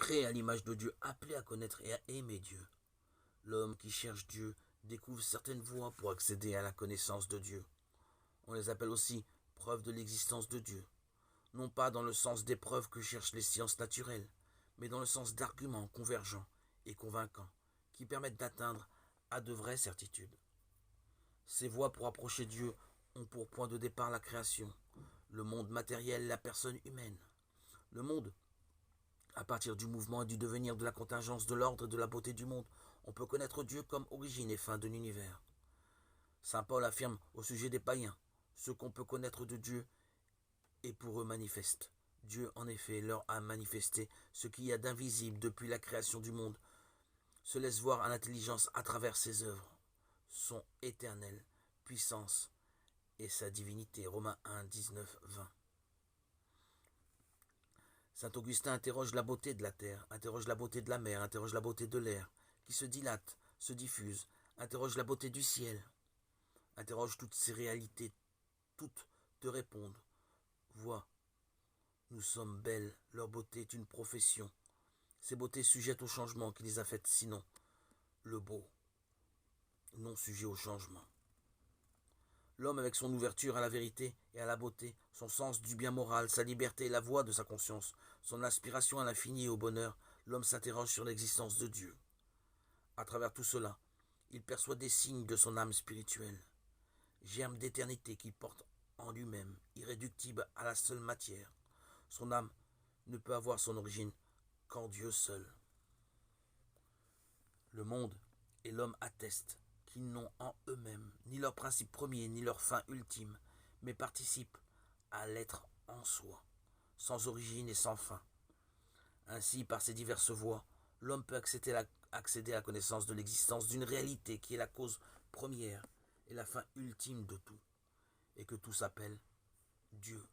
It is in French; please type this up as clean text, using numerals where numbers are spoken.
créé à l'image de Dieu, appelé à connaître et à aimer Dieu. L'homme qui cherche Dieu découvre certaines voies pour accéder à la connaissance de Dieu. On les appelle aussi preuves de l'existence de Dieu. Non pas dans le sens des preuves que cherchent les sciences naturelles, mais dans le sens d'arguments convergents et convaincants qui permettent d'atteindre à de vraies certitudes. Ces voies pour approcher Dieu ont pour point de départ la création, le monde matériel, la personne humaine. Le monde, à partir du mouvement et du devenir de la contingence de l'ordre et de la beauté du monde, on peut connaître Dieu comme origine et fin de l'univers. Saint Paul affirme au sujet des païens, ce qu'on peut connaître de Dieu est pour eux manifeste. Dieu, en effet, leur a manifesté ce qu'il y a d'invisible depuis la création du monde, se laisse voir à l'intelligence à travers ses œuvres, son éternelle puissance et sa divinité. Romains 1, 19, 20. Saint Augustin interroge la beauté de la terre, interroge la beauté de la mer, interroge la beauté de l'air, qui se dilate, se diffuse, interroge la beauté du ciel, interroge toutes ces réalités, toutes te répondent. Vois, nous sommes belles, leur beauté est une profession. Ces beautés sujettes au changement qui les a faites, sinon le beau, non sujet au changement. L'homme avec son ouverture à la vérité et à la beauté, son sens du bien moral, sa liberté, la voix de sa conscience, son aspiration à l'infini et au bonheur, l'homme s'interroge sur l'existence de Dieu. À travers tout cela, il perçoit des signes de son âme spirituelle, germe d'éternité qu'il porte en lui-même, irréductible à la seule matière. Son âme ne peut avoir son origine qu'en Dieu seul. Le monde et l'homme attestent qu'ils n'ont en eux-mêmes ni leur principe premier ni leur fin ultime, mais participent à l'être en soi, sans origine et sans fin. Ainsi, par ces diverses voies, l'homme peut accéder à la connaissance de l'existence d'une réalité qui est la cause première et la fin ultime de tout, et que tout s'appelle Dieu.